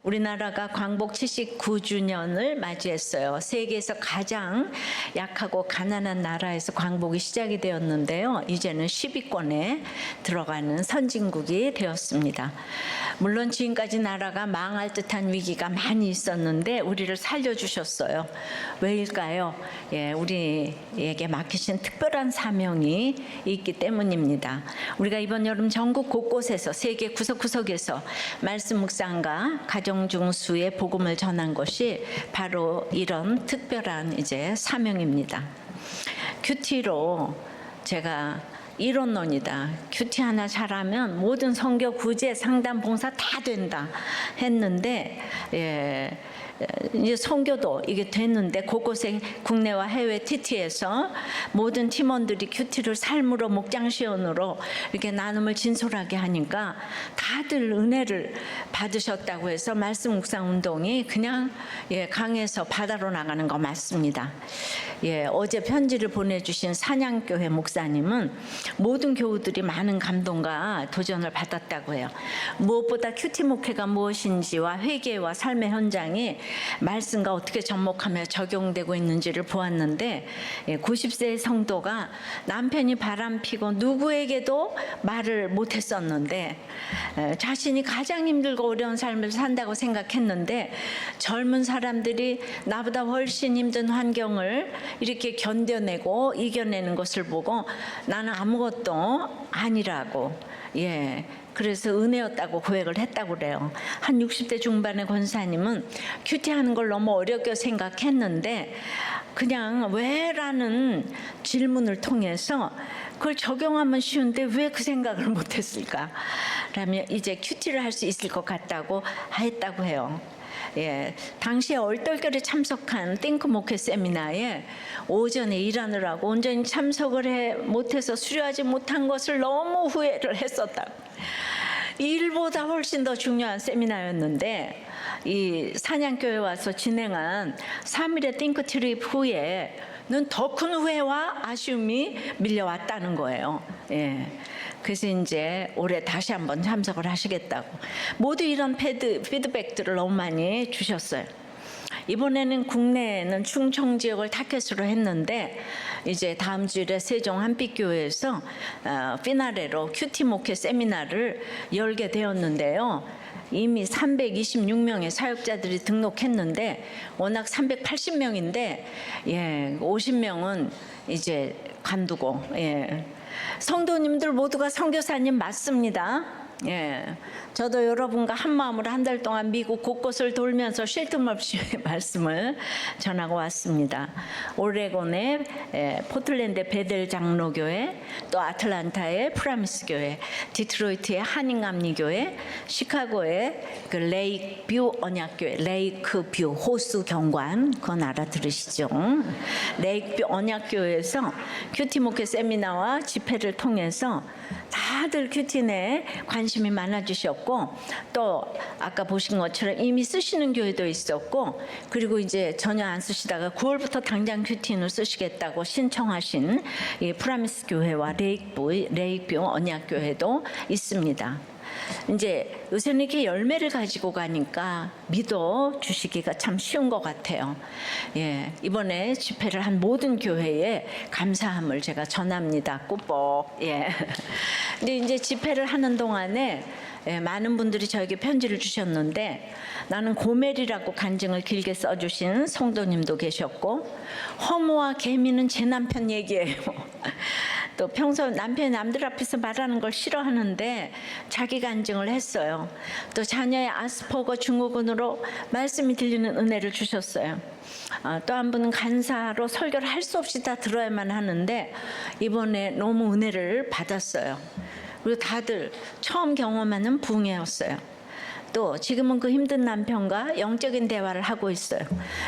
우리나라가 광복 79주년을 맞이했어요. 세계에서 가장 약하고 가난한 나라에서 광복이 시작이 되었는데요. 이제는 10위권에 들어가는 선진국이 되었습니다. 물론 지금까지 나라가 망할 듯한 위기가 많이 있었는데 우리를 살려주셨어요. 왜일까요? 우리에게 맡기신 특별한 사명이 있기 때문입니다. 우리가 이번 여름 전국 곳곳에서 세계 구석구석에서 말씀 묵상과 가정중수의 복음을 전한 것이 바로 이런 특별한 사명입니다. 큐티로 제가 이론론이다. 큐티 하나 잘하면 모든 선교, 구제, 상담, 봉사 다 된다 했는데 이제 선교도 이게 됐는데 곳곳에 국내와 해외 TT에서 모든 팀원들이 큐티를 삶으로 목장시연으로 이렇게 나눔을 진솔하게 하니까 다들 은혜를 받으셨다고 해서 말씀 묵상 운동이 그냥 강에서 바다로 나가는 거 맞습니다. 어제 편지를 보내주신 산양교회 목사님은 모든 교우들이 많은 감동과 도전을 받았다고 해요. 무엇보다 큐티 목회가 무엇인지와 회개와 삶의 현장이 말씀과 어떻게 접목하며 적용되고 있는지를 보았는데 90세의 성도가 남편이 바람피고 누구에게도 말을 못했었는데 자신이 가장 힘들고 어려운 삶을 산다고 생각했는데 젊은 사람들이 나보다 훨씬 힘든 환경을 이렇게 견뎌내고 이겨내는 것을 보고 나는 아무것도 아니라고 그래서 은혜였다고 고백을 했다고 그래요. 한 60대 중반의 권사님은 큐티하는 걸 너무 어렵게 생각했는데 그냥 왜라는 질문을 통해서 그걸 적용하면 쉬운데 왜 그 생각을 못했을까? 라면 이제 큐티를 할 수 있을 것 같다고 했다고 해요. 당시에 얼떨결에 참석한 띵크 목회 세미나에 오전에 일하느라고 온전히 참석을 못해서 수료하지 못한 것을 너무 후회를 했었다고. 일보다 훨씬 더 중요한 세미나였는데 이 산양교회 와서 진행한 3일의 띵크 트립 후에는 더 큰 후회와 아쉬움이 밀려왔다는 거예요. 그래서 이제 올해 다시 한번 참석을 하시겠다고. 모두 이런 피드백들을 너무 많이 주셨어요. 이번에는 국내에는 충청 지역을 타겟으로 했는데 이제 다음 주일에 세종 한빛교회에서 피나레로 큐티 목회 세미나를 열게 되었는데요. 이미 326명의 사역자들이 등록했는데 워낙 380명인데 50명은 이제 관두고 성도님들 모두가 선교사님 맞습니다. 저도 여러분과 한 마음으로 한 달 동안 미국 곳곳을 돌면서 쉴 틈 없이 말씀을 전하고 왔습니다. 오레곤의 포틀랜드 베델 장로교회, 또 아틀란타의 프라미스 교회, 디트로이트의 한인감리교회, 시카고의 그 레이크뷰 언약교회, 레이크뷰 호수 경관, 그건 알아들으시죠? 레이크뷰 언약교회에서 큐티 목회 세미나와 집회를 통해서 다들 큐티에 관심이 많아지셨고 또 아까 보신 것처럼 이미 쓰시는 교회도 있었고 그리고 이제 전혀 안 쓰시다가 9월부터 당장 큐티인을 쓰시겠다고 신청하신 이 프라미스 교회와 레이크뷰 언약교회도 있습니다. 이제 요새는 이렇게 열매를 가지고 가니까 믿어 주시기가 참 쉬운 것 같아요. 이번에 집회를 한 모든 교회에 감사함을 제가 전합니다. 꾸벅. 근데 이제 집회를 하는 동안에 많은 분들이 저에게 편지를 주셨는데 나는 고멜이라고 간증을 길게 써주신 성도님도 계셨고 허무와 개미는 제 남편 얘기예요. 또 평소 남편이 남들 앞에서 말하는 걸 싫어하는데 자기 간증을 했어요. 또 자녀의 아스퍼거 증후군으로 말씀이 들리는 은혜를 주셨어요. 또 한 분은 간사로 설교를 할 수 없이 다 들어야만 하는데 이번에 너무 은혜를 받았어요. 그리고 다들 처음 경험하는 부흥회였어요. 또 지금은 그 힘든 남편과 영적인 대화를 하고 있어요.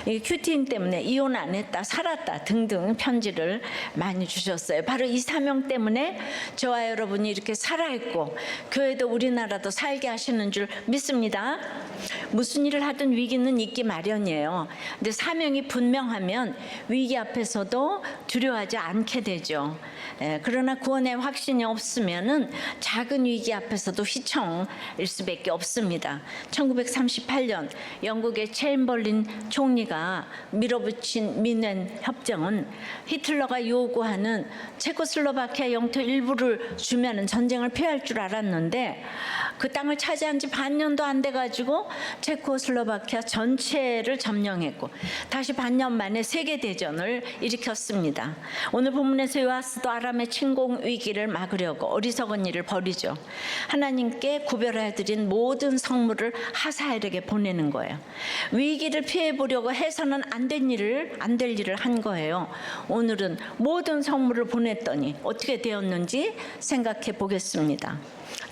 이 큐티인 때문에 이혼 안 했다, 살았다 등등 편지를 많이 주셨어요. 바로 이 사명 때문에 저와 여러분이 이렇게 살아있고 교회도 우리나라도 살게 하시는 줄 믿습니다. 무슨 일을 하든 위기는 있기 마련이에요. 근데 사명이 분명하면 위기 앞에서도 두려워하지 않게 되죠. 그러나 구원의 확신이 없으면은 작은 위기 앞에서도 휘청일 수밖에 없습니다. 있습니다. 1938년 영국의 챔벌린 총리가 밀어붙인 미넨 협정은 히틀러가 요구하는 체코슬로바키아 영토 일부를 주면은 전쟁을 피할 줄 알았는데 그 땅을 차지한 지 반년도 안 돼가지고 체코슬로바키아 전체를 점령했고 다시 반년 만에 세계대전을 일으켰습니다. 오늘 본문에서 요아스도 아람의 침공 위기를 막으려고 어리석은 일을 벌이죠. 하나님께 구별해드린 모든 성물을 하사엘에게 보내는 거예요. 위기를 피해보려고 해서는 안 될 일을 한 거예요. 오늘은 모든 성물을 보냈더니 어떻게 되었는지 생각해 보겠습니다.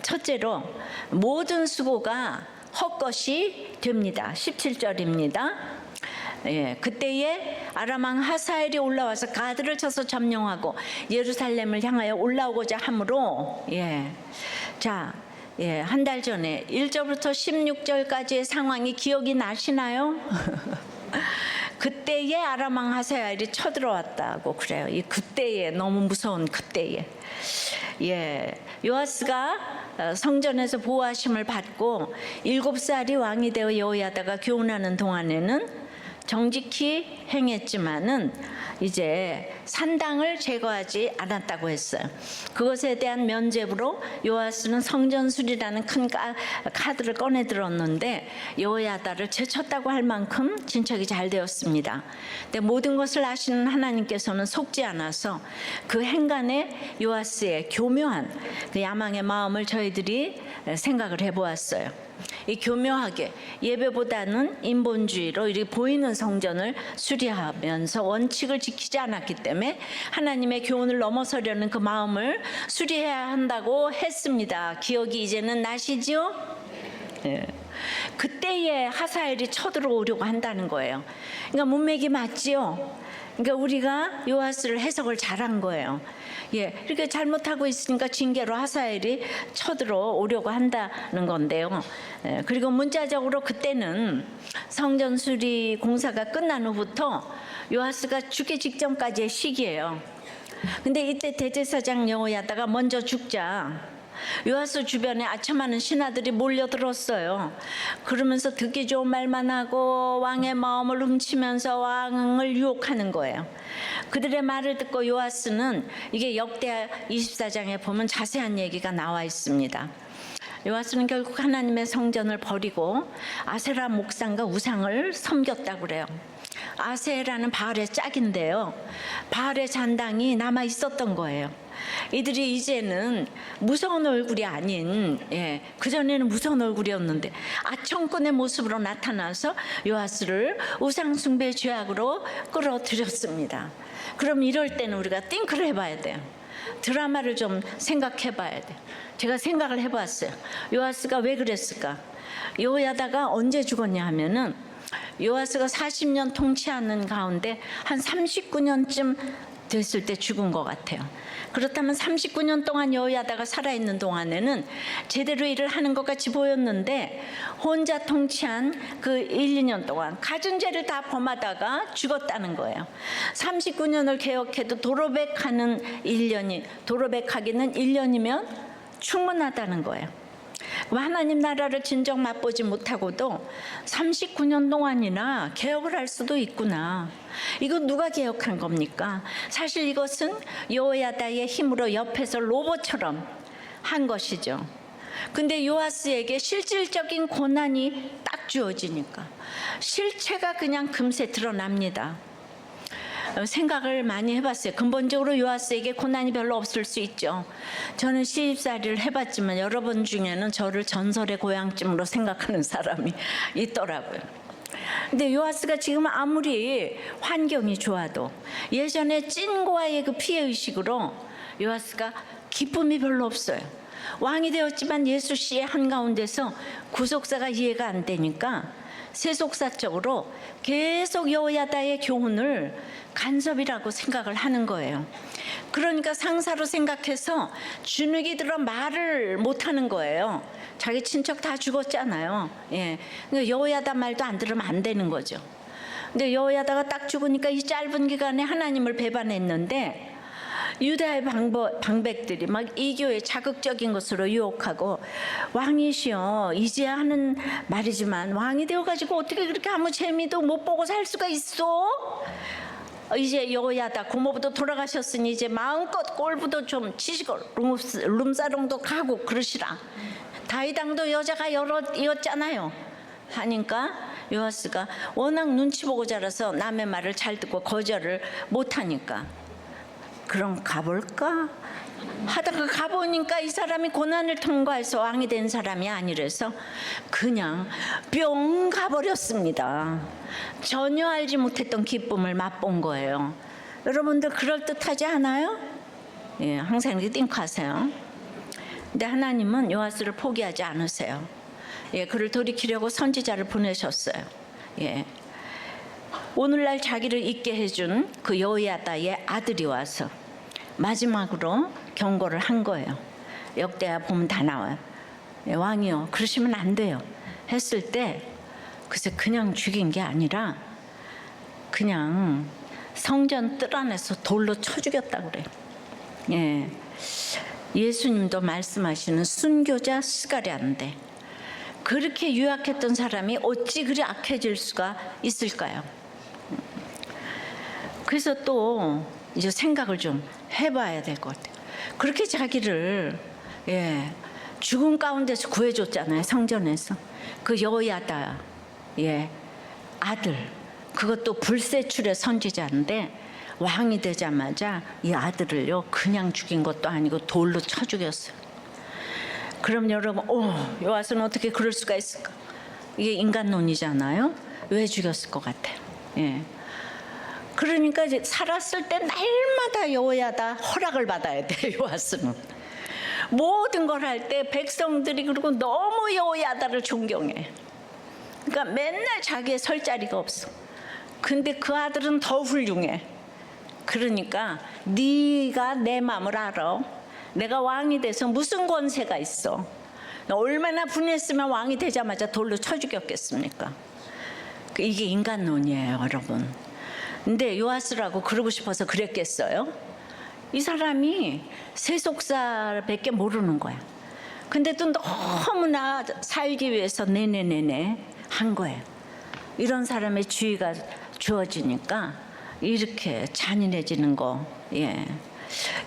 첫째로 모든 수고가 헛것이 됩니다. 17절입니다. 예, 그때에 아람 왕 하사엘이 올라와서 가드를 쳐서 점령하고 예루살렘을 향하여 올라오고자 하므로 한 달 전에 1절부터 16절까지의 상황이 기억이 나시나요? 그때에 아람 왕 하사엘이 쳐들어왔다고 그래요. 이 그때에 너무 무서운 그때에. 요아스가 성전에서 보호하심을 받고 7살이 왕이 되어 여호야다가 교훈하는 동안에는 정직히 행했지만은 이제 산당을 제거하지 않았다고 했어요. 그것에 대한 면죄부로 요아스는 성전술이라는 큰 카드를 꺼내 들었는데 여호야다를 제쳤다고 할 만큼 진척이 잘 되었습니다. 근데 모든 것을 아시는 하나님께서는 속지 않아서 그 행간에 요아스의 교묘한 그 야망의 마음을 저희들이 생각을 해보았어요. 이 교묘하게 예배보다는 인본주의로 이렇게 보이는 성전을 수리하면서 원칙을 지키지 않았기 때문에 하나님의 교훈을 넘어서려는 그 마음을 수리해야 한다고 했습니다. 기억이 이제는 나시죠? 예. 그때에 하사엘이 쳐들어오려고 한다는 거예요. 그러니까 문맥이 맞지요? 그러니까 우리가 요아스를 해석을 잘한 거예요. 이렇게 잘못하고 있으니까 징계로 하사엘이 쳐들어오려고 한다는 건데요. 그리고 문자적으로 그때는 성전 수리 공사가 끝난 후부터 요아스가 죽기 직전까지의 시기예요. 근데 이때 대제사장 여호야다가 먼저 죽자 요아스 주변에 아첨하는 신하들이 몰려들었어요. 그러면서 듣기 좋은 말만 하고 왕의 마음을 훔치면서 왕을 유혹하는 거예요. 그들의 말을 듣고 요아스는 이게 역대하 24장에 보면 자세한 얘기가 나와 있습니다. 요아스는 결국 하나님의 성전을 버리고 아세라 목상과 우상을 섬겼다고 그래요. 아세라는 바알의 짝인데요. 바알의 잔당이 남아 있었던 거예요. 이들이 이제는 무서운 얼굴이 아닌 그전에는 무서운 얼굴이었는데 아청꾼의 모습으로 나타나서 요아스를 우상숭배 죄악으로 끌어들였습니다. 그럼 이럴 때는 우리가 띵크를 해봐야 돼요. 드라마를 좀 생각해봐야 돼요. 제가 생각을 해봤어요. 요아스가 왜 그랬을까? 여호야다가 언제 죽었냐 하면은 요아스가 40년 통치하는 가운데 한 39년쯤 됐을 때 죽은 것 같아요. 그렇다면 39년 동안 여호야다가 살아있는 동안에는 제대로 일을 하는 것 같이 보였는데 혼자 통치한 그 1, 2년 동안 갖은 죄를 다 범하다가 죽었다는 거예요. 39년을 개혁해도 도로백하기는 1년이면 충분하다는 거예요. 하나님 나라를 진정 맛보지 못하고도 39년 동안이나 개혁을 할 수도 있구나. 이거 누가 개혁한 겁니까? 사실 이것은 여호야다의 힘으로 옆에서 로봇처럼 한 것이죠. 근데 요아스에게 실질적인 고난이 딱 주어지니까 실체가 그냥 금세 드러납니다. 생각을 많이 해봤어요. 근본적으로 요아스에게 고난이 별로 없을 수 있죠. 저는 시집살이를 해봤지만 여러분 중에는 저를 전설의 고향쯤으로 생각하는 사람이 있더라고요. 근데 요아스가 지금 아무리 환경이 좋아도 예전에 찐고아의 그 피해의식으로 요아스가 기쁨이 별로 없어요. 왕이 되었지만 예수 씨의 한가운데서 구속사가 이해가 안 되니까 세속사적으로 계속 여호야다의 교훈을 간섭이라고 생각을 하는 거예요. 그러니까 상사로 생각해서 주눅이 들어 말을 못하는 거예요. 자기 친척 다 죽었잖아요. 그러니까 여호야다 말도 안 들으면 안 되는 거죠. 근데 여호야다가 딱 죽으니까 이 짧은 기간에 하나님을 배반했는데 유다의 방백들이 막 이 교회 자극적인 것으로 유혹하고, 왕이시여 이제 하는 말이지만 왕이 되어가지고 어떻게 그렇게 아무 재미도 못 보고 살 수가 있어? 이제 여호야다 고모부도 돌아가셨으니 이제 마음껏 꼴부도 좀 치시고 룸사롱도 가고 그러시라. 다윗 왕도 여자가 여럿이었잖아요 하니까 요아스가 워낙 눈치 보고 자라서 남의 말을 잘 듣고 거절을 못하니까, 그럼 가볼까 하다가 가보니까 이 사람이 고난을 통과해서 왕이 된 사람이 아니라서 그냥 뿅 가버렸습니다. 전혀 알지 못했던 기쁨을 맛본 거예요. 여러분들 그럴듯하지 않아요? 예, 항상 이렇게 띵크하세요. 근데 하나님은 요아스를 포기하지 않으세요. 예, 그를 돌이키려고 선지자를 보내셨어요. 예. 오늘날 자기를 있게 해준 그 여호야다의 아들이 와서 마지막으로 경고를 한 거예요. 역대하 보면 다 나와요. 예, 왕이요 그러시면 안 돼요 했을 때, 글쎄 그냥 죽인 게 아니라 그냥 성전 뜰 안에서 돌로 쳐 죽였다고 그래요. 예. 예수님도 말씀하시는 순교자 스가랴인데 그렇게 유약했던 사람이 어찌 그리 악해질 수가 있을까요? 그래서 또 이제 생각을 좀 해봐야 될 것 같아요. 그렇게 자기를 죽음 가운데서 구해줬잖아요. 성전에서 그 여호야다 아들, 그것도 불세출의 선지자인데 왕이 되자마자 이 아들을요 그냥 죽인 것도 아니고 돌로 쳐 죽였어요. 그럼 여러분, 요아스는 어떻게 그럴 수가 있을까? 이게 인간론이잖아요. 왜 죽였을 것 같아요? 예. 그러니까 이제 살았을 때 날마다 여호야다 허락을 받아야 돼. 요아스는 모든 걸 할 때 백성들이 그리고 너무 여호야다를 존경해. 그러니까 맨날 자기의 설 자리가 없어. 근데 그 아들은 더 훌륭해. 그러니까 네가 내 마음을 알아. 내가 왕이 돼서 무슨 권세가 있어? 얼마나 분했으면 왕이 되자마자 돌로 쳐 죽였겠습니까? 이게 인간론이에요, 여러분. 근데 요아스라고 그러고 싶어서 그랬겠어요? 이 사람이 세속사밖에 모르는 거야. 근데 또 너무나 살기 위해서 네네네네 한 거예요. 이런 사람의 주의가 주어지니까 이렇게 잔인해지는 거. 예.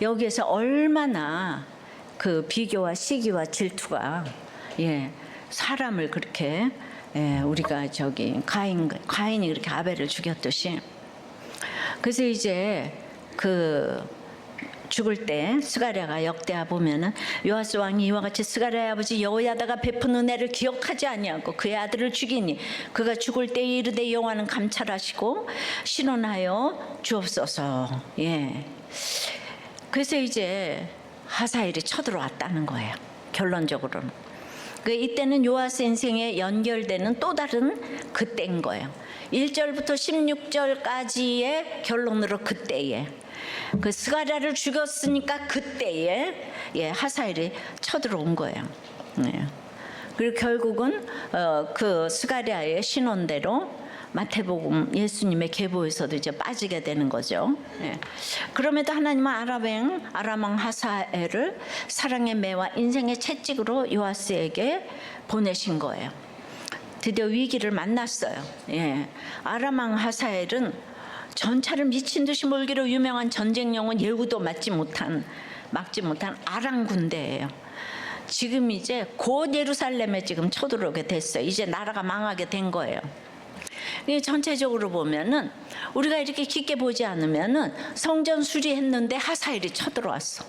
여기에서 얼마나 그 비교와 시기와 질투가 사람을 그렇게 우리가 가인이 그렇게 아벨을 죽였듯이. 그래서 이제 그 죽을 때 스가랴가 역대하 보면은 요아스 왕이 이와 같이 스가랴의 아버지 여호야다가 베푼 은혜를 기억하지 아니하고 그의 아들을 죽이니 그가 죽을 때 이르되 여호와는 감찰하시고 신원하여 주옵소서. 그래서 이제 하사엘이 쳐들어왔다는 거예요. 결론적으로는. 이때는 요아스 인생에 연결되는 또 다른 그때인 거예요. 1절부터 16절까지의 결론으로 그때에 그 스가랴를 죽였으니까 그때에 하사엘이 쳐들어온 거예요. 그리고 결국은 그 스가랴의 신원대로 마태복음 예수님의 계보에서도 이제 빠지게 되는 거죠. 그럼에도 하나님은 아람왕 하사엘을 사랑의 매와 인생의 채찍으로 요아스에게 보내신 거예요. 드디어 위기를 만났어요. 아람왕 하사엘은 전차를 미친 듯이 몰기로 유명한 전쟁용은 예후도 막지 못한 아람 군대예요. 지금 이제 곧 예루살렘에 지금 쳐들어오게 됐어요. 이제 나라가 망하게 된 거예요. 전체적으로 보면은 우리가 이렇게 깊게 보지 않으면은 성전 수리했는데 하사엘이 쳐들어왔어.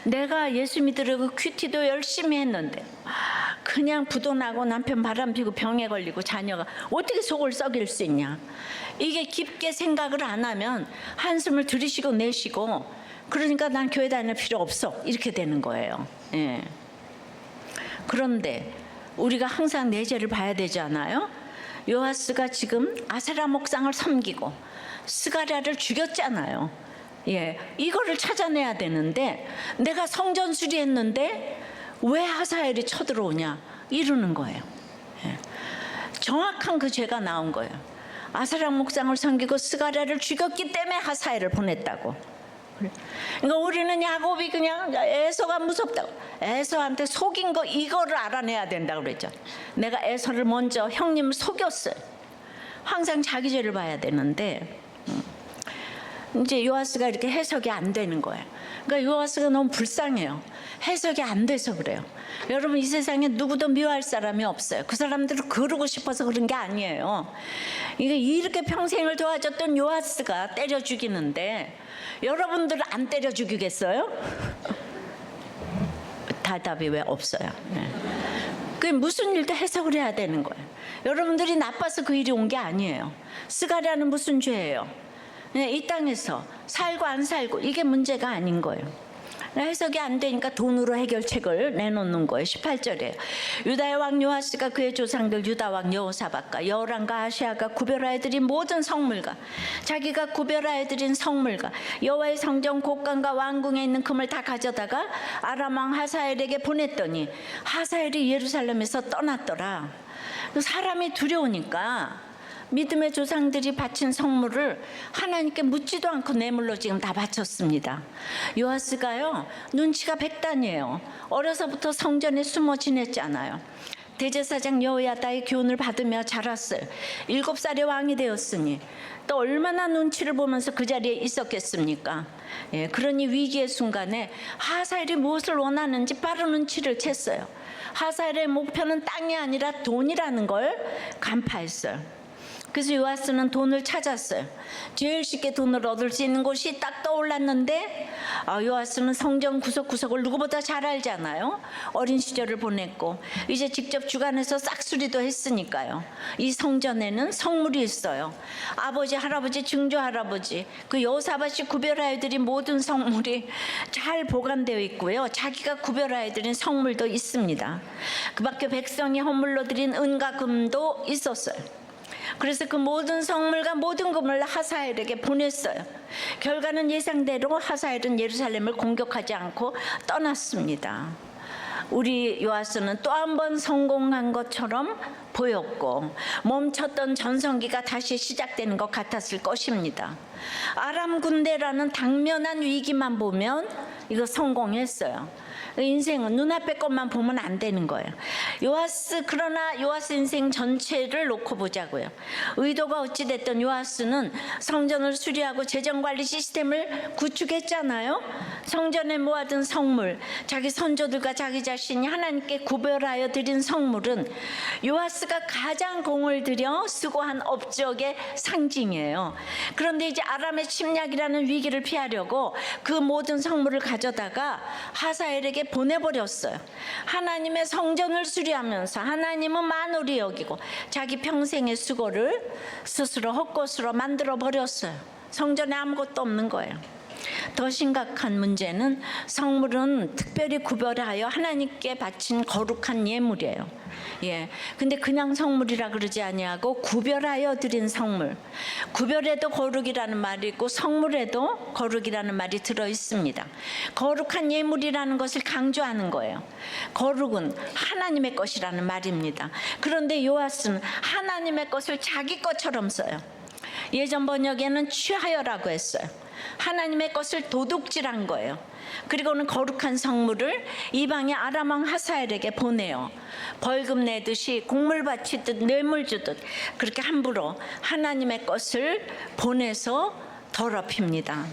내가 예수 믿으려고 큐티도 열심히 했는데 그냥 부도나고 남편 바람피고 병에 걸리고 자녀가 어떻게 속을 썩일 수 있냐. 이게 깊게 생각을 안 하면 한숨을 들이쉬고 내쉬고 그러니까 난 교회 다닐 필요 없어 이렇게 되는 거예요. 그런데 우리가 항상 내 죄를 봐야 되지 않아요? 요아스가 지금 아세라 목상을 섬기고 스가랴를 죽였잖아요. 이거를 찾아내야 되는데 내가 성전 수리했는데 왜 하사엘이 쳐들어오냐 이러는 거예요. 정확한 그 죄가 나온 거예요. 아세라 목상을 섬기고 스가랴를 죽였기 때문에 하사엘을 보냈다고. 그러니까 우리는 야곱이 그냥 에서가 무섭다고, 에서한테 속인 거 이거를 알아내야 된다고 그랬죠. 내가 에서를 먼저 형님을 속였어요. 항상 자기 죄를 봐야 되는데 이제 요아스가 이렇게 해석이 안 되는 거예요. 그러니까 요아스가 너무 불쌍해요. 해석이 안 돼서 그래요. 여러분, 이 세상에 누구도 미워할 사람이 없어요. 그 사람들을 거르고 싶어서 그런 게 아니에요. 이렇게 평생을 도와줬던 요아스가 때려 죽이는데 여러분들은 안 때려 죽이겠어요? 대답이 왜 없어요? 네. 그게 무슨 일도 해석을 해야 되는 거예요. 여러분들이 나빠서 그 일이 온 게 아니에요. 스가랴는 무슨 죄예요? 이 땅에서 살고 안 살고 이게 문제가 아닌 거예요. 해석이 안 되니까 돈으로 해결책을 내놓는 거예요. 18절에 유다의 왕 요아스가 그의 조상들 유다 왕 여호사밧과 여호람과 아시아가 구별하여 드린 모든 성물과 자기가 구별하여 드린 성물과 여호와의 성전 곡간과 왕궁에 있는 금을 다 가져다가 아람 왕 하사엘에게 보냈더니 하사엘이 예루살렘에서 떠났더라. 사람이 두려우니까 믿음의 조상들이 바친 성물을 하나님께 묻지도 않고 뇌물로 지금 다 바쳤습니다. 요아스가요, 눈치가 백단이에요. 어려서부터 성전에 숨어 지냈잖아요. 대제사장 여호야다의 교훈을 받으며 자랐어요. 7살에 왕이 되었으니 또 얼마나 눈치를 보면서 그 자리에 있었겠습니까? 예, 그러니 위기의 순간에 하사엘이 무엇을 원하는지 빠른 눈치를 챘어요. 하사엘의 목표는 땅이 아니라 돈이라는 걸 간파했어요. 그래서 요아스는 돈을 찾았어요. 제일 쉽게 돈을 얻을 수 있는 곳이 딱 떠올랐는데 요아스는 성전 구석구석을 누구보다 잘 알잖아요. 어린 시절을 보냈고 이제 직접 주관해서 싹수리도 했으니까요. 이 성전에는 성물이 있어요. 아버지, 할아버지, 증조할아버지 그 여호사밧이 구별하여 드린 모든 성물이 잘 보관되어 있고요. 자기가 구별하여 드린 성물도 있습니다. 그 밖에 백성이 헌물로 드린 은과 금도 있었어요. 그래서 그 모든 성물과 모든 금을 하사엘에게 보냈어요. 결과는 예상대로 하사엘은 예루살렘을 공격하지 않고 떠났습니다. 우리 요아스는 또 한 번 성공한 것처럼 보였고 멈췄던 전성기가 다시 시작되는 것 같았을 것입니다. 아람 군대라는 당면한 위기만 보면 이거 성공했어요. 인생은 눈앞의 것만 보면 안 되는 거예요. 그러나 요아스 인생 전체를 놓고 보자고요. 의도가 어찌됐든 요아스는 성전을 수리하고 재정관리 시스템을 구축했잖아요. 성전에 모아둔 성물, 자기 선조들과 자기 자신이 하나님께 구별하여 드린 성물은 요아스가 가장 공을 들여 수고한 업적의 상징이에요. 그런데 이제 아람의 침략이라는 위기를 피하려고 그 모든 성물을 가져다가 하사엘에게 보내버렸어요. 하나님의 성전을 수리하면서 하나님은 만홀히 여기고 자기 평생의 수고를 스스로 헛것으로 만들어버렸어요. 성전에 아무것도 없는 거예요. 더 심각한 문제는 성물은 특별히 구별하여 하나님께 바친 거룩한 예물이에요. 예, 근데 그냥 성물이라 그러지 아니하고 구별하여 드린 성물. 구별에도 거룩이라는 말이 있고 성물에도 거룩이라는 말이 들어 있습니다. 거룩한 예물이라는 것을 강조하는 거예요. 거룩은 하나님의 것이라는 말입니다. 그런데 요아스는 하나님의 것을 자기 것처럼 써요. 예전 번역에는 취하여라고 했어요. 하나님의 것을 도둑질한 거예요. 그리고는 거룩한 성물을 이방의 아람 왕 하사엘에게 보내요. 벌금 내듯이 곡물 바치듯 뇌물 주듯 그렇게 함부로 하나님의 것을 보내서 더럽힙니다.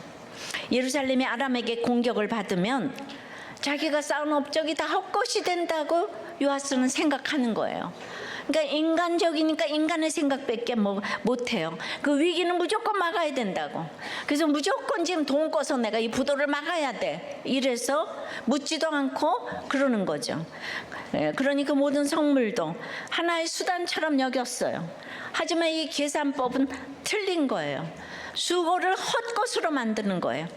예루살렘이 아람에게 공격을 받으면 자기가 쌓은 업적이 다 헛것이 된다고 요아스는 생각하는 거예요. 그러니까 인간적이니까 인간의 생각밖에 못해요. 그 위기는 무조건 막아야 된다고. 그래서 무조건 지금 돈 꺼서 내가 이 부도를 막아야 돼. 이래서 묻지도 않고 그러는 거죠. 그러니 그 모든 성물도 하나의 수단처럼 여겼어요. 하지만 이 계산법은 틀린 거예요. 수고를 헛것으로 만드는 거예요.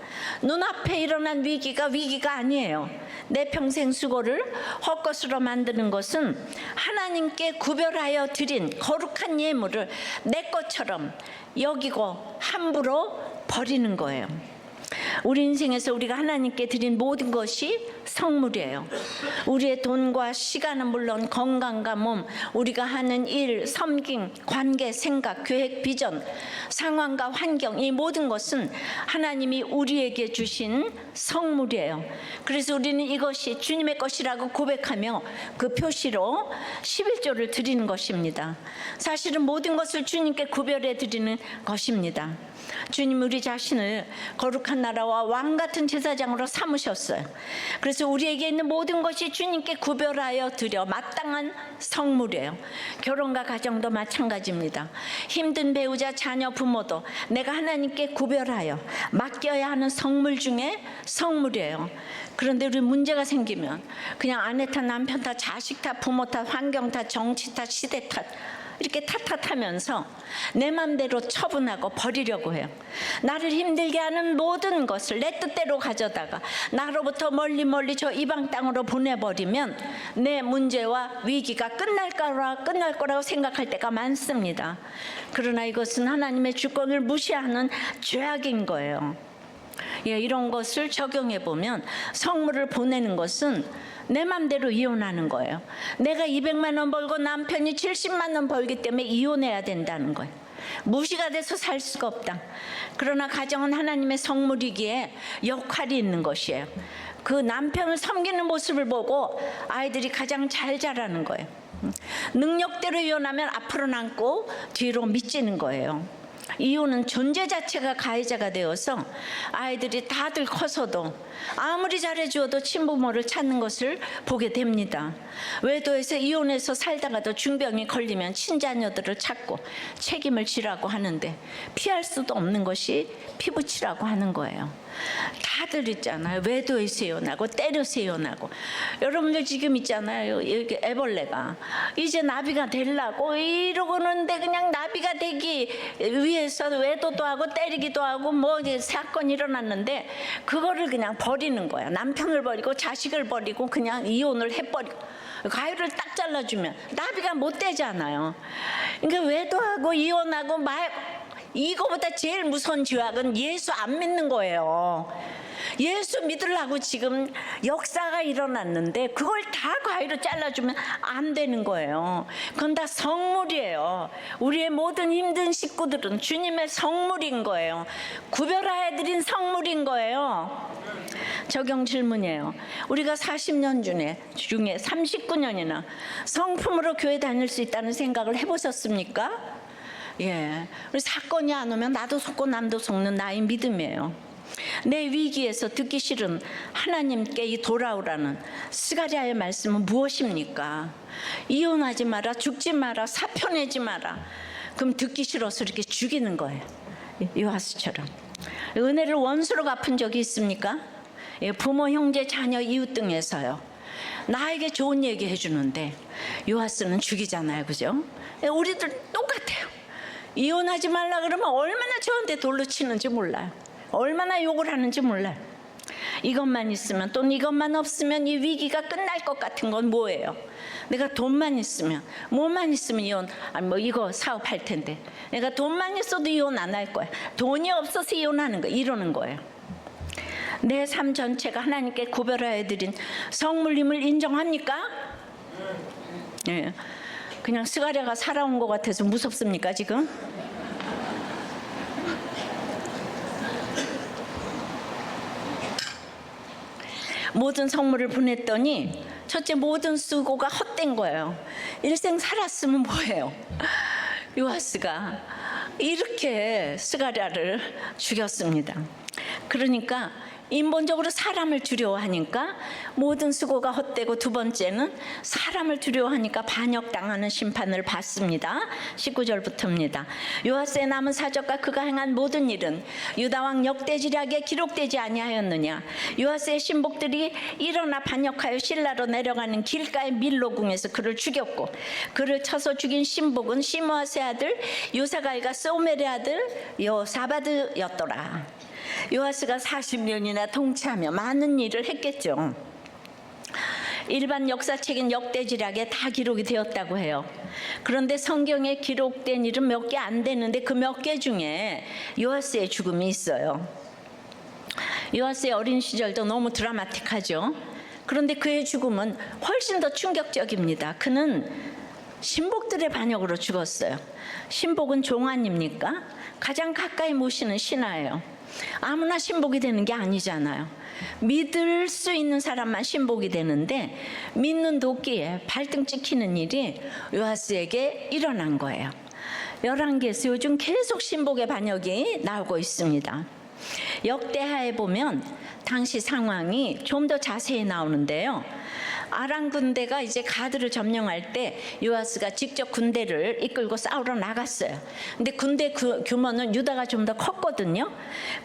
눈앞에 일어난 위기가 아니에요. 내 평생 수고를 헛것으로 만드는 것은 하나님께 구별하여 드린 거룩한 예물을 내 것처럼 여기고 함부로 버리는 거예요. 우리 인생에서 우리가 하나님께 드린 모든 것이 성물이에요. 우리의 돈과 시간은 물론 건강과 몸, 우리가 하는 일, 섬김, 관계, 생각, 계획, 비전, 상황과 환경, 이 모든 것은 하나님이 우리에게 주신 성물이에요. 그래서 우리는 이것이 주님의 것이라고 고백하며 그 표시로 11조를 드리는 것입니다. 사실은 모든 것을 주님께 구별해 드리는 것입니다. 주님 우리 자신을 거룩한 나라와 왕 같은 제사장으로 삼으셨어요. 그래서 우리에게 있는 모든 것이 주님께 구별하여 드려 마땅한 성물이에요. 결혼과 가정도 마찬가지입니다. 힘든 배우자, 자녀, 부모도 내가 하나님께 구별하여 맡겨야 하는 성물 중에 성물이에요. 그런데 우리 문제가 생기면 그냥 아내 탓, 남편 탓, 자식 탓, 부모 탓, 환경 탓, 정치 탓, 시대 탓 이렇게 탓하면서 내 맘대로 처분하고 버리려고 해요. 나를 힘들게 하는 모든 것을 내 뜻대로 가져다가 나로부터 멀리 저 이방 땅으로 보내버리면 내 문제와 위기가 끝날 거라고 생각할 때가 많습니다. 그러나 이것은 하나님의 주권을 무시하는 죄악인 거예요. 이런 것을 적용해 보면 성물을 보내는 것은 내 맘대로 이혼하는 거예요. 내가 200만 원 벌고 남편이 70만 원 벌기 때문에 이혼해야 된다는 거예요. 무시가 돼서 살 수가 없다. 그러나 가정은 하나님의 성물이기에 역할이 있는 것이에요. 그 남편을 섬기는 모습을 보고 아이들이 가장 잘 자라는 거예요. 능력대로 이혼하면 앞으로 남고 뒤로 미치는 거예요. 이혼은 존재 자체가 가해자가 되어서 아이들이 다들 커서도 아무리 잘해주어도 친부모를 찾는 것을 보게 됩니다. 외도에서 이혼해서 살다가도 중병이 걸리면 친자녀들을 찾고 책임을 지라고 하는데 피할 수도 없는 것이 피부치라고 하는 거예요. 다들 있잖아요. 외도에서 이혼하고 때려서 이혼하고. 여러분들 지금 있잖아요. 여기 애벌레가 이제 나비가 되려고 이러고는데 그냥 나비가 되기 위해서 외도도 하고 때리기도 하고 뭐 사건이 일어났는데 그거를 그냥 버리는 거야. 남편을 버리고 자식을 버리고 그냥 이혼을 해버리고 가위를 딱 잘라주면 나비가 못 되잖아요. 그러니까 외도하고 이혼하고 이거보다 제일 무서운 죄악은 예수 안 믿는 거예요. 예수 믿으려고 지금 역사가 일어났는데 그걸 다 가위로 잘라주면 안 되는 거예요. 그건 다 성물이에요. 우리의 모든 힘든 식구들은 주님의 성물인 거예요. 구별하여 드린 성물인 거예요. 적용 질문이에요. 우리가 40년 중에 39년이나 성품으로 교회 다닐 수 있다는 생각을 해보셨습니까? 우리 사건이 안 오면 나도 속고 남도 속는 나의 믿음이에요. 내 위기에서 듣기 싫은 하나님께 돌아오라는 스가랴의 말씀은 무엇입니까? 이혼하지 마라, 죽지 마라, 사표 내지 마라. 그럼 듣기 싫어서 이렇게 죽이는 거예요. 요하스처럼. 은혜를 원수로 갚은 적이 있습니까? 부모, 형제, 자녀, 이웃 등에서요. 나에게 좋은 얘기 해주는데 요하스는 죽이잖아요. 그죠? 우리들 똑같아요. 이혼하지 말라 그러면 얼마나 저한테 돌로 치는지 몰라요. 얼마나 욕을 하는지 몰라요. 이것만 있으면 또는 이것만 없으면 이 위기가 끝날 것 같은 건 뭐예요? 내가 돈만 있으면 뭐만 있으면 이혼 이거 사업할 텐데 내가 돈만 있어도 이혼 안 할 거야. 돈이 없어서 이혼하는 거 이러는 거예요. 내 삶 전체가 하나님께 구별하여 드린 성물임을 인정합니까? 네. 그냥 스가랴가 살아온 것 같아서 무섭습니까 지금? 모든 성물을 보냈더니 첫째 모든 수고가 헛된 거예요. 일생 살았으면 뭐예요? 요하스가 이렇게 스가랴를 죽였습니다. 그러니까 인본적으로 사람을 두려워하니까 모든 수고가 헛되고 두 번째는 사람을 두려워하니까 반역당하는 심판을 받습니다. 19절부터입니다. 요하스의 남은 사적과 그가 행한 모든 일은 유다왕 역대지략에 기록되지 아니하였느냐. 요하스의 신복들이 일어나 반역하여 실라로 내려가는 길가의 밀로궁에서 그를 죽였고 그를 쳐서 죽인 신복은 시므아스의 아들 요사갈과 소멜의 아들 요사바드였더라. 요하스가 40년이나 통치하며 많은 일을 했겠죠. 일반 역사책인 역대지략에 다 기록이 되었다고 해요. 그런데 성경에 기록된 일은 몇 개 안 되는데 그 몇 개 중에 요하스의 죽음이 있어요. 요하스의 어린 시절도 너무 드라마틱하죠. 그런데 그의 죽음은 훨씬 더 충격적입니다. 그는 신복들의 반역으로 죽었어요. 신복은 종 아닙니까? 가장 가까이 모시는 신하예요. 아무나 신복이 되는 게 아니잖아요. 믿을 수 있는 사람만 신복이 되는데 믿는 도끼에 발등 찍히는 일이 요아스에게 일어난 거예요. 열왕기에서 요즘 계속 신복의 반역이 나오고 있습니다. 역대하에 보면 당시 상황이 좀 더 자세히 나오는데요. 아람 군대가 이제 가드를 점령할 때 요아스가 직접 군대를 이끌고 싸우러 나갔어요. 근데 군대 규모는 유다가 좀 더 컸거든요.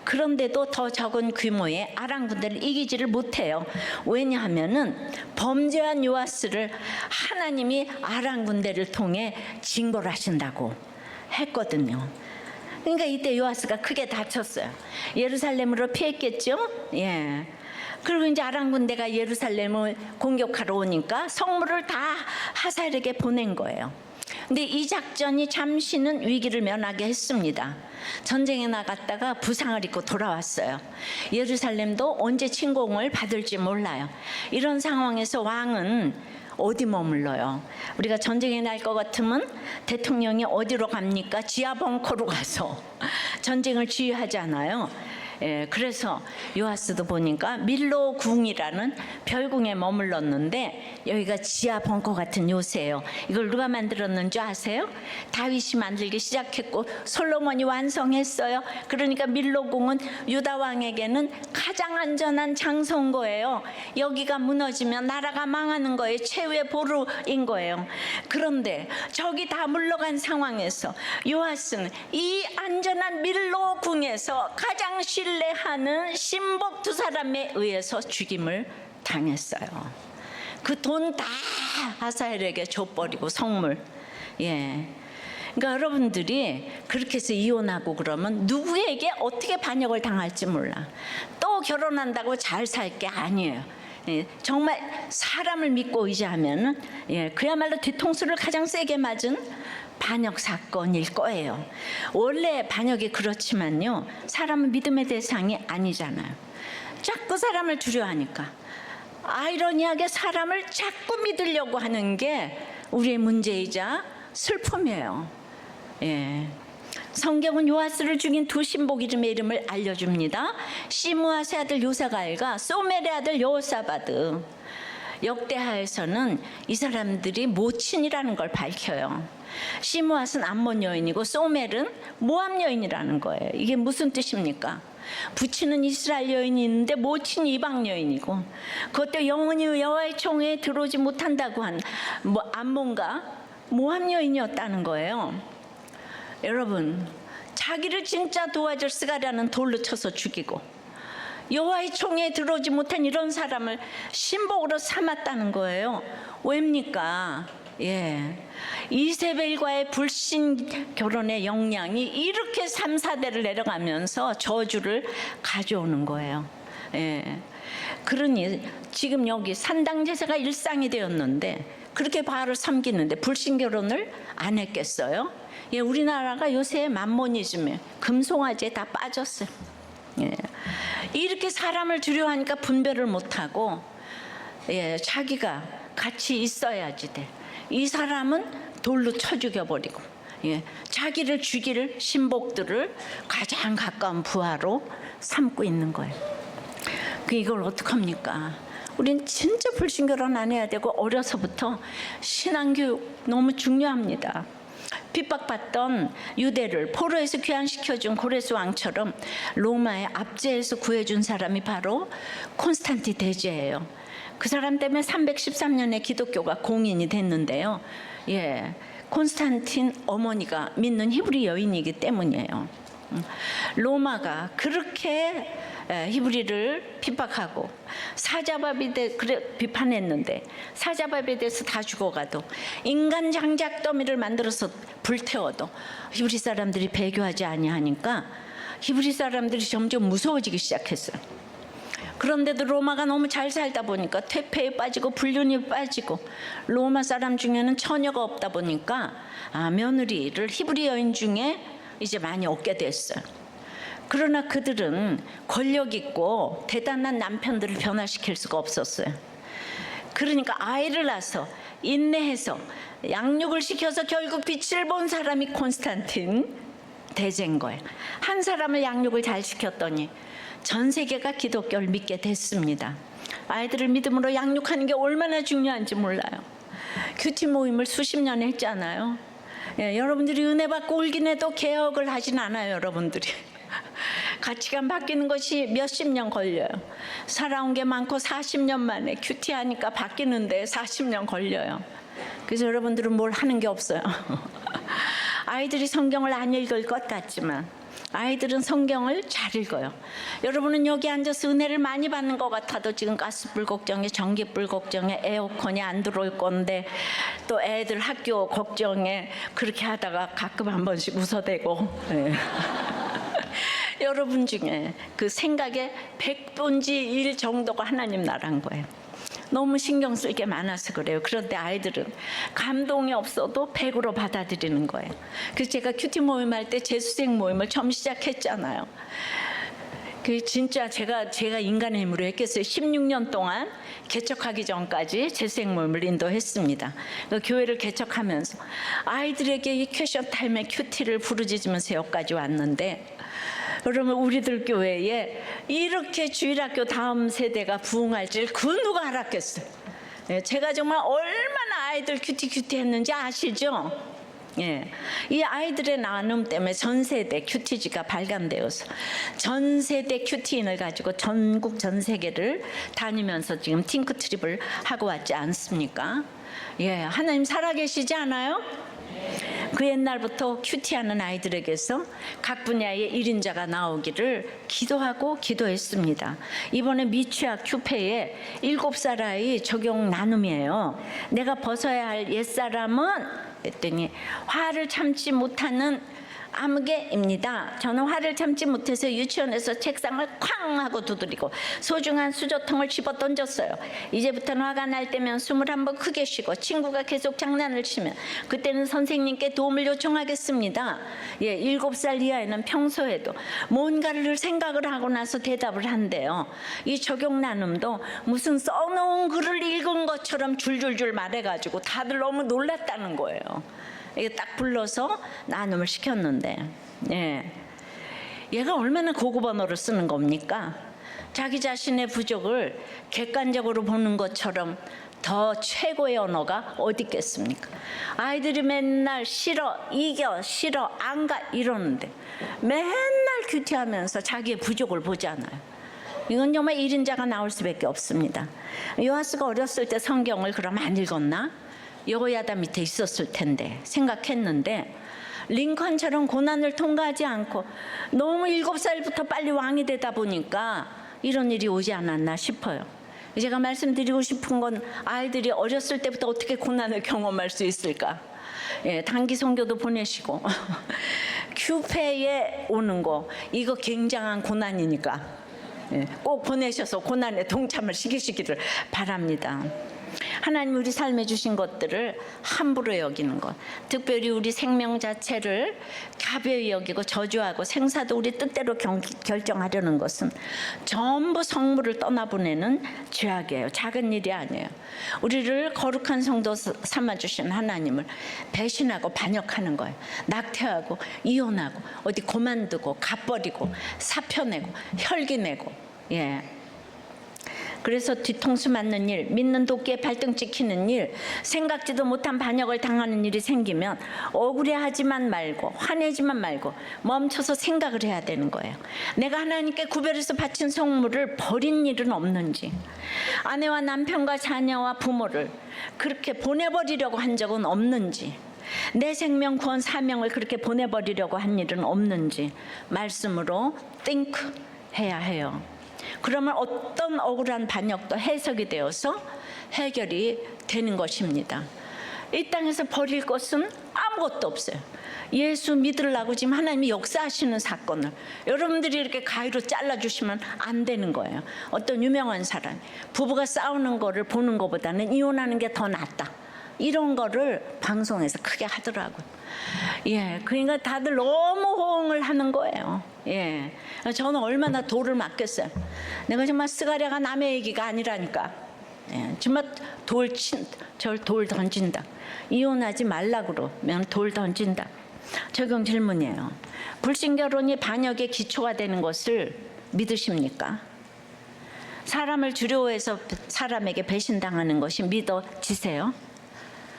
그런데도 더 적은 규모의 아람 군대를 이기지를 못해요. 왜냐하면은 범죄한 요아스를 하나님이 아람 군대를 통해 징벌 하신다고 했거든요. 그러니까 이때 요아스가 크게 다쳤어요. 예루살렘으로 피했겠죠? 예. 그리고 이제 아람 군대가 예루살렘을 공격하러 오니까 성물을 다 하사엘에게 보낸 거예요. 근데 이 작전이 잠시는 위기를 면하게 했습니다. 전쟁에 나갔다가 부상을 입고 돌아왔어요. 예루살렘도 언제 침공을 받을지 몰라요. 이런 상황에서 왕은 어디 머물러요? 우리가 전쟁이 날 것 같으면 대통령이 어디로 갑니까? 지하 벙커로 가서 전쟁을 지휘하잖아요. 예, 그래서 요아스도 보니까 밀로 궁이라는 별궁에 머물렀는데 여기가 지하 벙커 같은 요새예요. 이걸 누가 만들었는지 아세요? 다윗이 만들기 시작했고 솔로몬이 완성했어요. 그러니까 밀로 궁은 유다 왕에게는 가장 안전한 장소인 거예요. 여기가 무너지면 나라가 망하는 거예요. 최후의 보루인 거예요. 그런데 저기 다 물러간 상황에서 요아스는 이 안전한 밀로 궁에서 가장 신뢰하는 신복 두 사람에 의해서 죽임을 당했어요. 그 돈 다 하사엘에게 줘버리고 성물. 예. 그러니까 여러분들이 그렇게 해서 이혼하고 그러면 누구에게 어떻게 반역을 당할지 몰라. 또 결혼한다고 잘 살 게 아니에요. 예, 정말 사람을 믿고 의지하면은 예, 그야말로 뒤통수를 가장 세게 맞은 반역 사건일 거예요. 원래 반역이 그렇지만요, 사람은 믿음의 대상이 아니잖아요. 자꾸 사람을 두려워하니까 아이러니하게 사람을 자꾸 믿으려고 하는 게 우리의 문제이자 슬픔이에요. 예. 성경은 요아스를 죽인 두 신복 이름을 알려줍니다. 시므아의 아들 요사가엘과 소멜의 아들 여호사바드. 역대하에서는 이 사람들이 모친이라는 걸 밝혀요. 시므아는 암몬 여인이고 소멜은 모압 여인이라는 거예요. 이게 무슨 뜻입니까? 부친은 이스라엘 여인이 있는데 모친이 이방 여인이고, 그것도 영원히 여호와의 총회에 들어오지 못한다고 한 암몬과 모압 여인이었다는 거예요. 여러분, 자기를 진짜 도와줄 스가랴는 돌로 쳐서 죽이고 여호와의 총회에 들어오지 못한 이런 사람을 신복으로 삼았다는 거예요. 왜입니까? 예, 이세벨과의 불신 결혼의 영향이 이렇게 3, 4대를 내려가면서 저주를 가져오는 거예요. 예, 그러니 지금 여기 산당 제사가 일상이 되었는데 그렇게 바알을 섬기는데 불신 결혼을 안 했겠어요? 예, 우리나라가 요새 만모니즘에 금송아지에 다 빠졌어요. 예, 이렇게 사람을 두려워하니까 분별을 못하고 예, 자기가 같이 있어야지 돼. 이 사람은 돌로 쳐 죽여버리고 예, 자기를 죽일 신복들을 가장 가까운 부하로 삼고 있는 거예요. 이걸 어떡합니까? 우린 진짜 불신결혼 안 해야 되고 어려서부터 신앙교육 너무 중요합니다. 핍박받던 유대를 포로에서 귀환시켜준 고레스 왕처럼 로마의 압제에서 구해준 사람이 바로 콘스탄틴 대제예요. 그 사람 때문에 313년에 기독교가 공인이 됐는데요. 예, 콘스탄틴 어머니가 믿는 히브리 여인이기 때문이에요. 로마가 그렇게 히브리를 핍박하고 사자밥에 대해 비판했는데 사자밥에 대해서 다 죽어가도 인간 장작 더미를 만들어서 불태워도 히브리 사람들이 배교하지 아니하니까 히브리 사람들이 점점 무서워지기 시작했어요. 그런데도 로마가 너무 잘 살다 보니까 퇴폐에 빠지고 불륜이 빠지고 로마 사람 중에는 처녀가 없다 보니까 며느리를 히브리 여인 중에 이제 많이 얻게 됐어요. 그러나 그들은 권력 있고 대단한 남편들을 변화시킬 수가 없었어요. 그러니까 아이를 낳아서 인내해서 양육을 시켜서 결국 빛을 본 사람이 콘스탄틴 대제인 거예요. 한 사람을 양육을 잘 시켰더니 전 세계가 기독교를 믿게 됐습니다. 아이들을 믿음으로 양육하는 게 얼마나 중요한지 몰라요. 큐티 모임을 수십 년 했잖아요. 예, 여러분들이 은혜 받고 울긴 해도 개혁을 하진 않아요. 여러분들이 가치관 바뀌는 것이 몇십 년 걸려요. 살아온 게 많고 40년 만에 큐티 하니까 바뀌는데 40년 걸려요. 그래서 여러분들은 뭘 하는 게 없어요. 아이들이 성경을 안 읽을 것 같지만 아이들은 성경을 잘 읽어요. 여러분은 여기 앉아서 은혜를 많이 받는 것 같아도 지금 가스불 걱정에, 전기불 걱정에, 에어컨이 안 들어올 건데 또 애들 학교 걱정에 그렇게 하다가 가끔 한 번씩 웃어대고 네. 여러분 중에 그 생각의 100분지 1 정도가 하나님 나라인 거예요. 너무 신경 쓸 게 많아서 그래요. 그런데 아이들은 감동이 없어도 100으로 받아들이는 거예요. 그래서 제가 큐티 모임 할 때 재수생 모임을 처음 시작했잖아요. 그 진짜 제가 인간의 힘으로 했겠어요. 16년 동안 개척하기 전까지 재수생 모임을 인도했습니다. 그 교회를 개척하면서 아이들에게 이 퀘션 타임에 큐티를 부르짖으면서 여기까지 왔는데, 여러분 우리들 교회에 이렇게 주일학교 다음 세대가 부흥할 줄 그 누가 알았겠어요. 제가 정말 얼마나 아이들 큐티 했는지 아시죠? 예, 이 아이들의 나눔 때문에 전 세대 큐티지가 발간되어서 전 세대 큐티인을 가지고 전국 전 세계를 다니면서 지금 팅크 트립을 하고 왔지 않습니까? 예, 하나님 살아계시지 않아요? 그 옛날부터 큐티하는 아이들에게서 각 분야의 1인자가 나오기를 기도하고 기도했습니다. 이번에 미취학 큐페에 7살 아이 적용 나눔이에요. 내가 벗어야 할 옛사람은 했더니 화를 참지 못하는 아무개입니다. 저는 화를 참지 못해서 유치원에서 책상을 쾅 하고 두드리고 소중한 수저통을 집어 던졌어요. 이제부터는 화가 날 때면 숨을 한번 크게 쉬고 친구가 계속 장난을 치면 그때는 선생님께 도움을 요청하겠습니다. 예, 7살 이하에는 평소에도 뭔가를 생각을 하고 나서 대답을 한대요. 이 적용 나눔도 무슨 써놓은 글을 읽은 것처럼 줄줄줄 말해가지고 다들 너무 놀랐다는 거예요. 이게 딱 불러서 나눔을 시켰는데, 예, 얘가 얼마나 고급 언어를 쓰는 겁니까? 자기 자신의 부족을 객관적으로 보는 것처럼 더 최고의 언어가 어디 있겠습니까? 아이들이 맨날 싫어, 이겨, 싫어, 안 가 이러는데 맨날 큐티하면서 자기의 부족을 보잖아요. 이건 정말 1인자가 나올 수밖에 없습니다. 요하스가 어렸을 때 성경을 그럼 안 읽었나? 여호야다 밑에 있었을 텐데 생각했는데, 링컨처럼 고난을 통과하지 않고 너무 7살부터 빨리 왕이 되다 보니까 이런 일이 오지 않았나 싶어요. 제가 말씀드리고 싶은 건 아이들이 어렸을 때부터 어떻게 고난을 경험할 수 있을까? 예, 단기 선교도 보내시고 큐페에 오는 거 이거 굉장한 고난이니까 예, 꼭 보내셔서 고난에 동참을 시키시기를 바랍니다. 하나님 우리 삶에 주신 것들을 함부로 여기는 것, 특별히 우리 생명 자체를 가벼이 여기고 저주하고 생사도 우리 뜻대로 결정하려는 것은 전부 성물을 떠나보내는 죄악이에요. 작은 일이 아니에요. 우리를 거룩한 성도 삼아주신 하나님을 배신하고 반역하는 거예요. 낙태하고 이혼하고 어디 고만두고 갚버리고 사표내고 혈기내고, 예. 그래서 뒤통수 맞는 일, 믿는 도끼에 발등 찍히는 일, 생각지도 못한 반역을 당하는 일이 생기면 억울해하지만 말고 화내지만 말고 멈춰서 생각을 해야 되는 거예요. 내가 하나님께 구별해서 바친 성물을 버린 일은 없는지, 아내와 남편과 자녀와 부모를 그렇게 보내버리려고 한 적은 없는지, 내 생명 구원 사명을 그렇게 보내버리려고 한 일은 없는지 말씀으로 think 해야 해요. 그러면 어떤 억울한 반역도 해석이 되어서 해결이 되는 것입니다. 이 땅에서 버릴 것은 아무것도 없어요. 예수 믿으려고 지금 하나님이 역사하시는 사건을 여러분들이 이렇게 가위로 잘라주시면 안 되는 거예요. 어떤 유명한 사람, 부부가 싸우는 거를 보는 것보다는 이혼하는 게 더 낫다, 이런 거를 방송에서 크게 하더라고요. 예, 그러니까 다들 너무 호응을 하는 거예요. 예, 저는 얼마나 도를 맞겠어요. 내가 정말 스가랴가 남의 얘기가 아니라니까. 예, 정말 돌 던진다. 이혼하지 말라 그러면 돌 던진다. 적용 질문이에요. 불신결혼이 반역의 기초가 되는 것을 믿으십니까? 사람을 두려워해서 사람에게 배신당하는 것이 믿어지세요?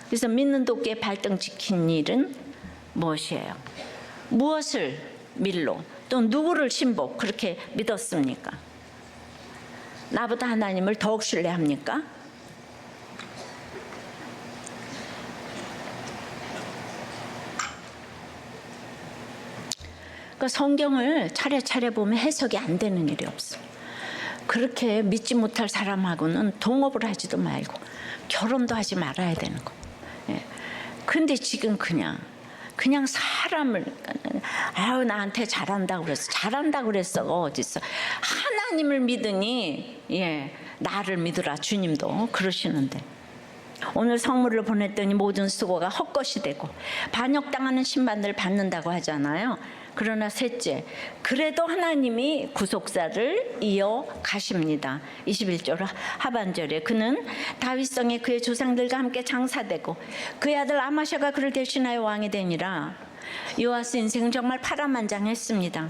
그래서 믿는 도끼에 발등 지킨 일은 무엇이에요? 무엇을 밀로 또 누구를 신복 그렇게 믿었습니까? 나보다 하나님을 더욱 신뢰합니까? 그 성경을 차례차례 보면 해석이 안 되는 일이 없어요. 그렇게 믿지 못할 사람하고는 동업을 하지도 말고 결혼도 하지 말아야 되는 거. 예. 근데 지금 그냥 사람을 아유 나한테 잘한다고 그랬어 어디서 하나님을 믿으니 나를 믿으라 주님도 그러시는데 오늘 성물을 보냈더니 모든 수고가 헛것이 되고 반역당하는 심판을 받는다고 하잖아요. 그러나 셋째, 그래도 하나님이 구속사를 이어가십니다. 21절 하반절에 그는 다윗성에 그의 조상들과 함께 장사되고 그의 아들 아마샤가 그를 대신하여 왕이 되니라. 요아스 인생은 정말 파란만장했습니다.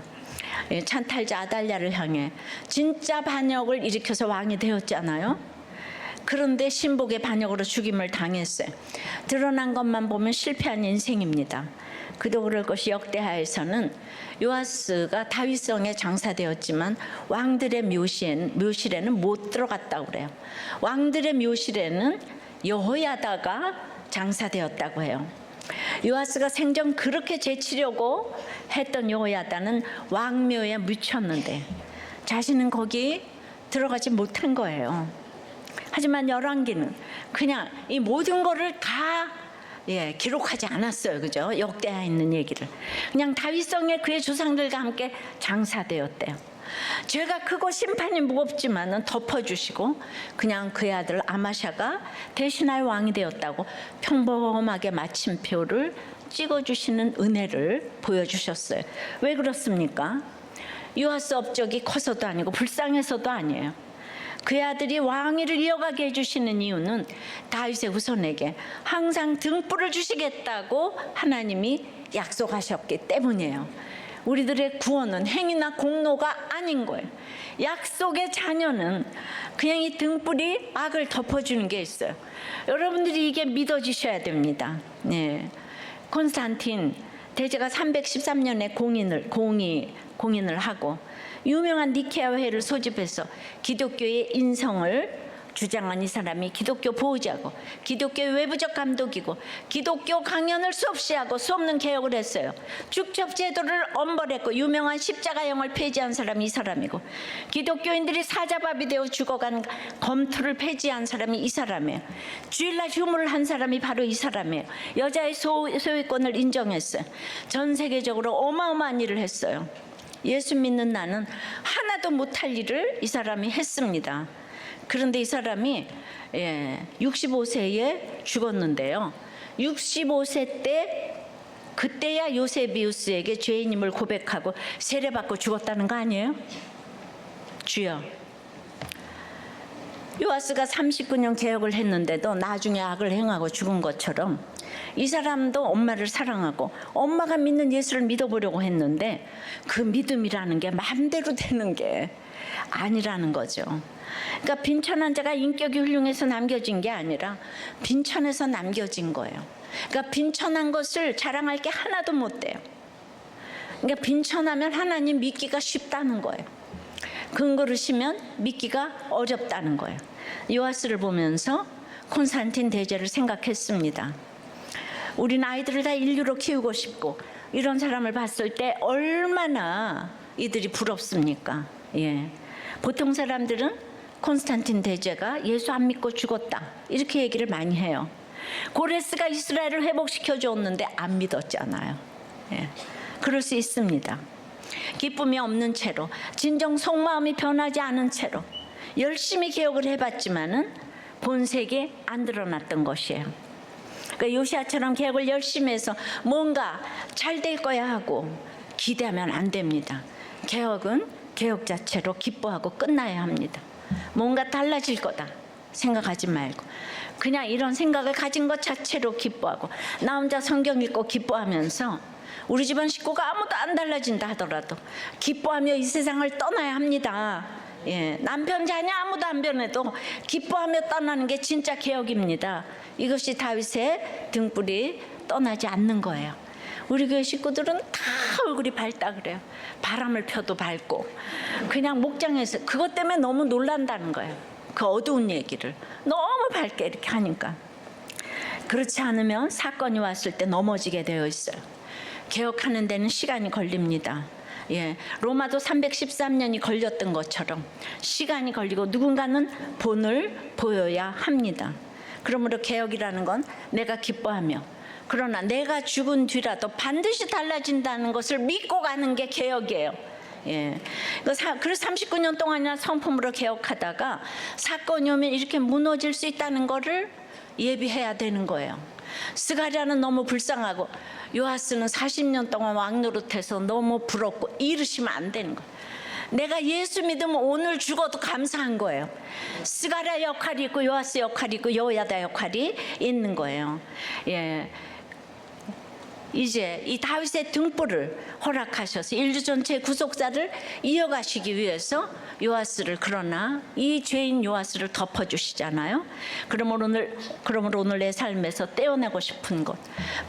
찬탈자 아달랴를 향해 진짜 반역을 일으켜서 왕이 되었잖아요. 그런데 신복의 반역으로 죽임을 당했어요. 드러난 것만 보면 실패한 인생입니다. 그도 그럴 것이 역대하에서는 요아스가 다윗성에 장사되었지만 왕들의 묘실에는 못 들어갔다고 그래요. 왕들의 묘실에는 여호야다가 장사되었다고 해요. 요아스가 생전 그렇게 제치려고 했던 여호야다는 왕묘에 묻혔는데 자신은 거기 들어가지 못한 거예요. 하지만 열왕기는 그냥 이 모든 거를 다 기록하지 않았어요. 그죠? 역대하에 있는 얘기를. 그냥 다윗성에 그의 조상들과 함께 장사되었대요. 죄가 크고 심판이 무겁지만은 덮어주시고 그냥 그의 아들 아마샤가 대신하여 왕이 되었다고 평범하게 마침표를 찍어주시는 은혜를 보여주셨어요. 왜 그렇습니까? 요아스 업적이 커서도 아니고 불쌍해서도 아니에요. 그의 아들이 왕위를 이어가게 해주시는 이유는 다윗의 후손에게 항상 등불을 주시겠다고 하나님이 약속하셨기 때문이에요. 우리들의 구원은 행위나 공로가 아닌 거예요. 약속의 자녀는 그냥 이 등불이 악을 덮어주는 게 있어요. 여러분들이 이게 믿어지셔야 됩니다. 콘스탄틴 대제가 313년에 공인을 하고 유명한 니케아 회를 소집해서 기독교의 인성을 주장한 이 사람이 기독교 보호자고 기독교의 외부적 감독이고 기독교 강연을 수없이 하고 수없는 개혁을 했어요. 축첩 제도를 엄벌했고 유명한 십자가형을 폐지한 사람이 이 사람이고 기독교인들이 사자밥이 되어 죽어간 검투를 폐지한 사람이 이 사람이에요. 주일날 휴무를 한 사람이 바로 이 사람이에요. 여자의 소유권을 인정했어요. 전 세계적으로 어마어마한 일을 했어요. 예수 믿는 나는 하나도 못할 일을 이 사람이 했습니다. 그런데 이 사람이 65세에 죽었는데요. 65세 때 그때야 요세비우스에게 죄인임을 고백하고 세례받고 죽었다는 거 아니에요? 주여. 요아스가 39년 개혁을 했는데도 나중에 악을 행하고 죽은 것처럼 이 사람도 엄마를 사랑하고 엄마가 믿는 예수를 믿어보려고 했는데 그 믿음이라는 게 마음대로 되는 게 아니라는 거죠. 그러니까 빈천한 자가 인격이 훌륭해서 남겨진 게 아니라 빈천해서 남겨진 거예요. 그러니까 빈천한 것을 자랑할 게 하나도 못 돼요. 그러니까 빈천하면 하나님 믿기가 쉽다는 거예요. 근거르시면 믿기가 어렵다는 거예요. 요아스를 보면서 콘스탄틴 대제를 생각했습니다. 우린 아이들을 다 인류로 키우고 싶고 이런 사람을 봤을 때 얼마나 이들이 부럽습니까? 보통 사람들은 콘스탄틴 대제가 예수 안 믿고 죽었다 이렇게 얘기를 많이 해요. 고레스가 이스라엘을 회복시켜 줬는데 안 믿었잖아요. 그럴 수 있습니다. 기쁨이 없는 채로 진정 속마음이 변하지 않은 채로 열심히 개혁을 해봤지만은 본색이 안 드러났던 것이에요. 그러니까 요시아처럼 개혁을 열심히 해서 뭔가 잘 될 거야 하고 기대하면 안 됩니다. 개혁은 개혁 자체로 기뻐하고 끝나야 합니다. 뭔가 달라질 거다. 생각하지 말고 그냥 이런 생각을 가진 것 자체로 기뻐하고, 나 혼자 성경 읽고 기뻐하면서 우리 집안 식구가 아무도 안 달라진다 하더라도 기뻐하며 이 세상을 떠나야 합니다. 예, 남편 자녀 아무도 안 변해도 기뻐하며 떠나는 게 진짜 개혁입니다. 이것이 다윗의 등불이 떠나지 않는 거예요. 우리 교회 식구들은 다 얼굴이 밝다 그래요. 바람을 펴도 밝고, 그냥 목장에서 그것 때문에 너무 놀란다는 거예요. 그 어두운 얘기를 너무 밝게 이렇게 하니까. 그렇지 않으면 사건이 왔을 때 넘어지게 되어 있어요. 개혁하는 데는 시간이 걸립니다. 예, 로마도 313년이 걸렸던 것처럼 시간이 걸리고 누군가는 본을 보여야 합니다. 그러므로 개혁이라는 건 내가 기뻐하며, 그러나 내가 죽은 뒤라도 반드시 달라진다는 것을 믿고 가는 게 개혁이에요. 예. 그래서 39년 동안이나 성품으로 개혁하다가 사건이 오면 이렇게 무너질 수 있다는 거를 예비해야 되는 거예요. 스가랴는 너무 불쌍하고 요아스는 40년 동안 왕 노릇해서 너무 부럽고 이러시면 안 되는 거예요. 내가 예수 믿으면 오늘 죽어도 감사한 거예요. 스가랴 역할이 있고 요아스 역할이 있고 여호야다 역할이 있는 거예요. 예. 이제 이 다윗의 등불을 허락하셔서 인류 전체의 구속사를 이어가시기 위해서 요아스를, 그러나 이 죄인 요아스를 덮어주시잖아요. 그러므로 오늘 내 삶에서 떼어내고 싶은 것,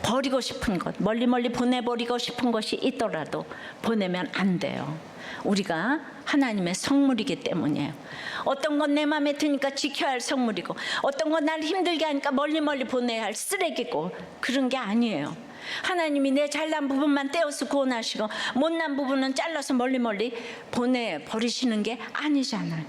버리고 싶은 것, 멀리 보내버리고 싶은 것이 있더라도 보내면 안 돼요. 우리가 하나님의 성물이기 때문이에요. 어떤 건 내 마음에 드니까 지켜야 할 성물이고, 어떤 건 나를 힘들게 하니까 멀리 보내야 할 쓰레기고, 그런 게 아니에요. 하나님이 내 잘난 부분만 떼어서 구원하시고 못난 부분은 잘라서 멀리 보내버리시는 게 아니잖아요.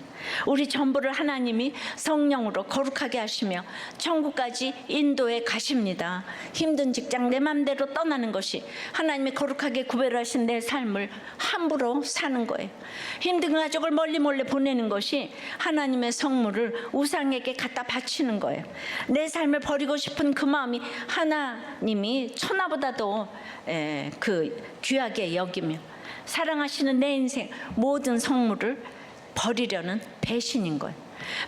우리 전부를 하나님이 성령으로 거룩하게 하시며 천국까지 인도해 가십니다. 힘든 직장 내 맘대로 떠나는 것이 하나님이 거룩하게 구별하신 내 삶을 함부로 사는 거예요. 힘든 가족을 멀리 보내는 것이 하나님의 성물을 우상에게 갖다 바치는 거예요. 내 삶을 버리고 싶은 그 마음이 하나님이 천하보다도 귀하게 여기며 사랑하시는 내 인생 모든 성물을 버리려는 배신인 거예요.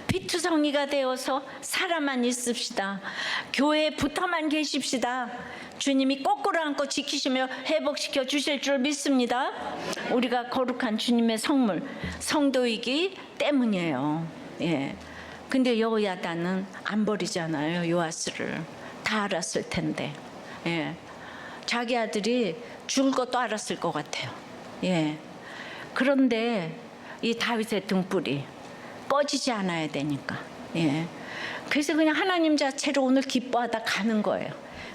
피투성이가 되어서 살아만 있읍시다. 교회에 붙어만 계십시다. 주님이 거꾸로 안고 지키시며 회복시켜 주실 줄 믿습니다. 우리가 거룩한 주님의 성물, 성도이기 때문이에요. 예. 근데 여호야다는 안 버리잖아요. 요아스를 다 알았을 텐데. 예. 자기 아들이 죽을 것도 알았을 것 같아요. 예. 그런데 이 다윗의 등불이 꺼지지 않아야 되니까. 예. 그래서 그냥 하나님 자체로 오늘 기뻐하다 가는 거예요.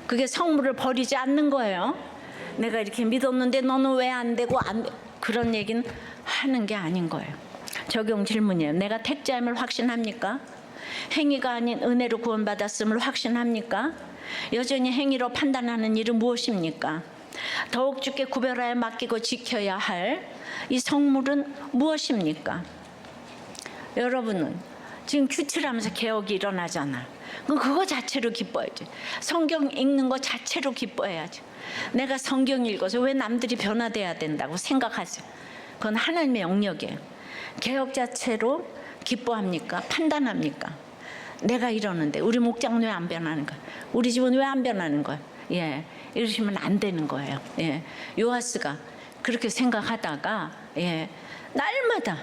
그게 성물을 버리지 않는 거예요. 내가 이렇게 믿었는데 너는 왜 안 되고 그런 얘기는 하는 게 아닌 거예요. 적용 질문이에요. 내가 택자임을 확신합니까? 행위가 아닌 은혜로 구원받았음을 확신합니까? 여전히 행위로 판단하는 일은 무엇입니까? 더욱 주께 구별하여 맡기고 지켜야 할 이 성물은 무엇입니까? 여러분은 지금 규칙하면서 개혁이 일어나잖아. 그럼 그거 자체로 기뻐야지. 성경 읽는 거 자체로 기뻐해야지. 내가 성경 읽어서 왜 남들이 변화돼야 된다고 생각하세요? 그건 하나님의 영역이에요. 개혁 자체로 기뻐합니까? 판단합니까? 내가 이러는데 우리 목장은 왜 안 변하는 거야? 우리 집은 왜 안 변하는 거야? 예, 이러시면 안 되는 거예요. 예, 요아스가 그렇게 생각하다가 날마다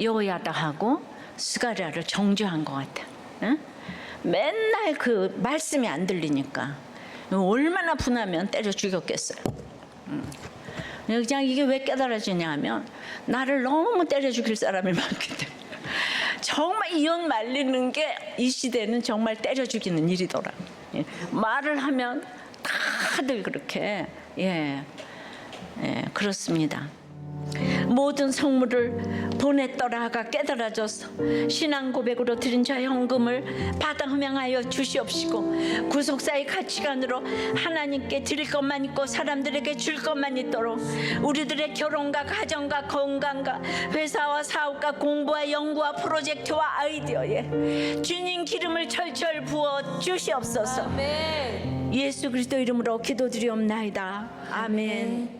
여호야다하고 스가랴를 정죄한 것 같아. 응? 맨날 그 말씀이 안 들리니까 얼마나 분하면 때려 죽였겠어요. 그냥 이게 왜 깨달아지냐 하면 나를 너무 때려 죽일 사람이 많기 때문에. 정말 이혼 말리는 게 이 시대는 정말 때려 죽이는 일이더라. 말을 하면 다들 그렇게 그렇습니다. 모든 성물을 보냈더라가 깨달아져서 신앙 고백으로 드린 자의 헌금을 받아 흠양하여 주시옵시고 구속사의 가치관으로 하나님께 드릴 것만 있고 사람들에게 줄 것만 있도록 우리들의 결혼과 가정과 건강과 회사와 사업과 공부와 연구와 프로젝트와 아이디어에 주님 기름을 철철 부어 주시옵소서. 아멘. 예수 그리스도 이름으로 기도드리옵나이다. 아멘.